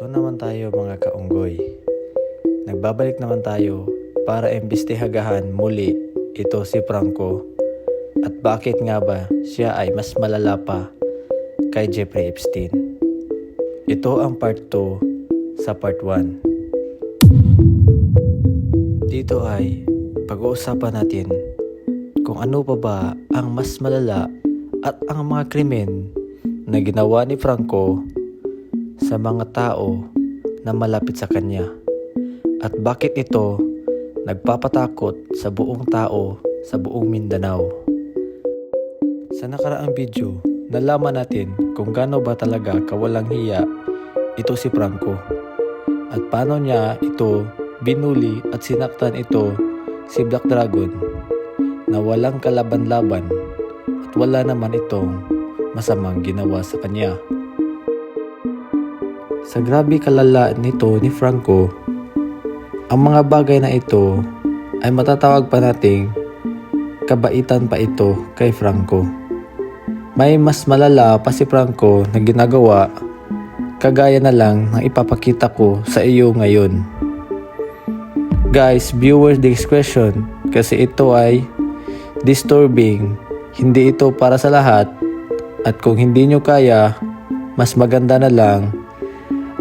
Ito naman tayo mga kaunggoy. Nagbabalik naman tayo para imbestihagahan muli ito si Franco at bakit nga ba siya ay mas malala pa kay Jeffrey Epstein. Ito ang part 2 sa part 1. Dito ay pag-uusapan natin kung ano pa ba ang mas malala at ang mga krimen na ginawa ni Franco sa mga tao na malapit sa kanya at bakit ito nagpapatakot sa buong tao sa buong Mindanao. Sa nakaraang video, nalaman natin kung gaano ba talaga kawalang hiya ito si Franco at paano niya ito binuli at sinaktan ito si Black Dragon na walang kalaban-laban at wala naman itong masamang ginawa sa kanya. Sa grabe kalala nito ni Franco, ang mga bagay na ito ay matatawag pa nating kabaitan pa ito kay Franco. May mas malala pa si Franco na ginagawa kagaya na lang ng ipapakita ko sa iyo ngayon. Guys, viewer discretion kasi ito ay disturbing. Hindi ito para sa lahat at kung hindi nyo kaya, mas maganda na lang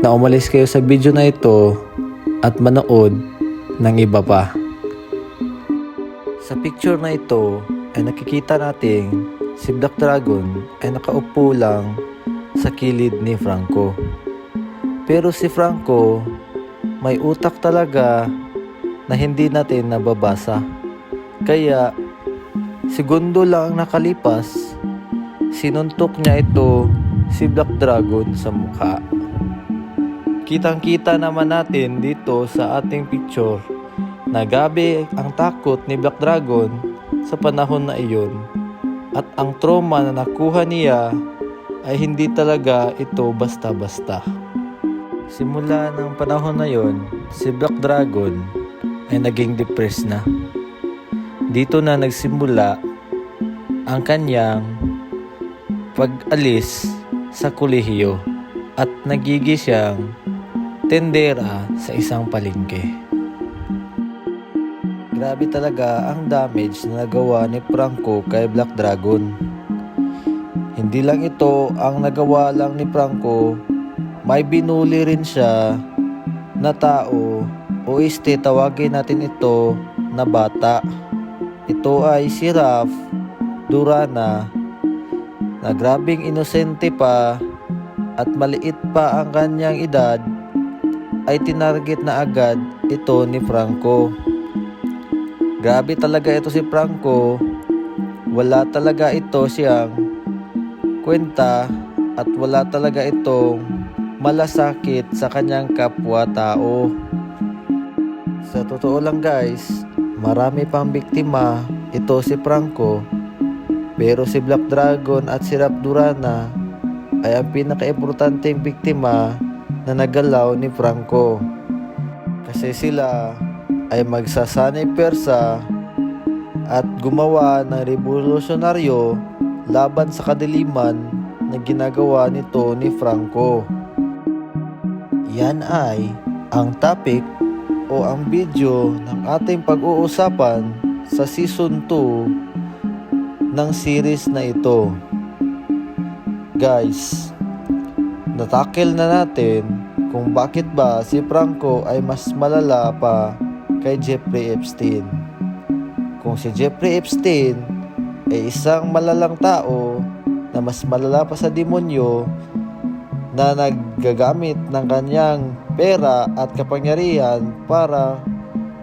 na umalis kayo sa video na ito at manood ng iba pa. Sa picture na ito ay nakikita nating si Black Dragon ay nakaupo lang sa kilid ni Franco. Pero si Franco may utak talaga na hindi natin nababasa. Kaya segundo lang nakalipas, sinuntok niya ito si Black Dragon sa mukha. Kitang-kita naman natin dito sa ating picture na gabi ang takot ni Black Dragon sa panahon na iyon at ang trauma na nakuha niya ay hindi talaga ito basta-basta. Simula ng panahon na iyon, si Black Dragon ay naging depressed na. Dito na nagsimula ang kanyang pag-alis sa kolehiyo at nagiging siyang tendera sa isang palengke. Grabe talaga ang damage na nagawa ni Franco kay Black Dragon. Hindi lang ito ang nagawa lang ni Franco, may binuli rin siya na tao o tawagin natin ito na bata. Ito ay si Raf Durana na grabing inosente pa at maliit pa ang kanyang edad ay tinarget na agad ito ni Franco. Grabe talaga ito si Franco. Wala talaga ito siyang kwenta at wala talaga itong malasakit sa kanyang kapwa-tao. Sa totoo lang guys, marami pang biktima ito si Franco. Pero si Black Dragon at si Raf Durana ay ang pinaka-importanteng biktima na nagalaw ni Franco. Kasi sila ay magsasanay persa at gumawa ng revolusyonaryo laban sa kadiliman na ginagawa nito ni Franco. Yan ay ang topic o ang video ng ating pag-uusapan sa season 2 ng series na ito. Guys, natakil na natin kung bakit ba si Franco ay mas malala pa kay Jeffrey Epstein. Kung si Jeffrey Epstein ay isang malalang tao na mas malala pa sa demonyo na naggagamit ng kanyang pera at kapangyarihan para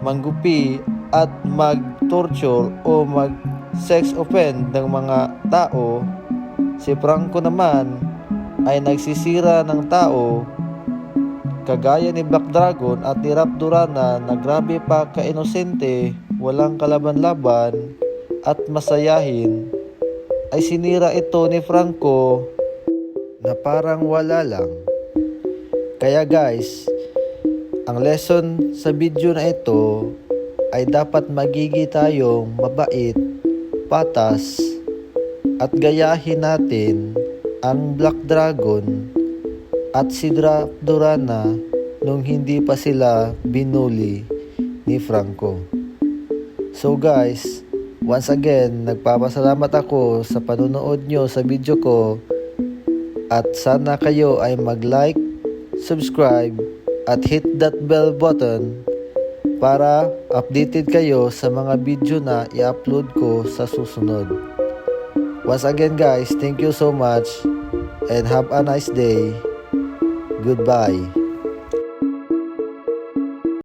manggupi at mag-torture o mag-sex offend ng mga tao, si Franco naman ay nagsisira ng tao kagaya ni Black Dragon at ni Raf Durana na grabe pa ka-inosente, walang kalaban-laban at masayahin, ay sinira ito ni Franco na parang wala lang. Kaya guys, ang lesson sa video na ito ay dapat magigi tayong mabait, patas at gayahin natin ang Black Dragon at si Durana nung hindi pa sila binuli ni Franco. So guys, once again, nagpapasalamat ako sa panonood nyo sa video ko at sana kayo ay mag-like, subscribe at hit that bell button para updated kayo sa mga video na i-upload ko sa susunod. Once again guys, thank you so much and have a nice day. Goodbye.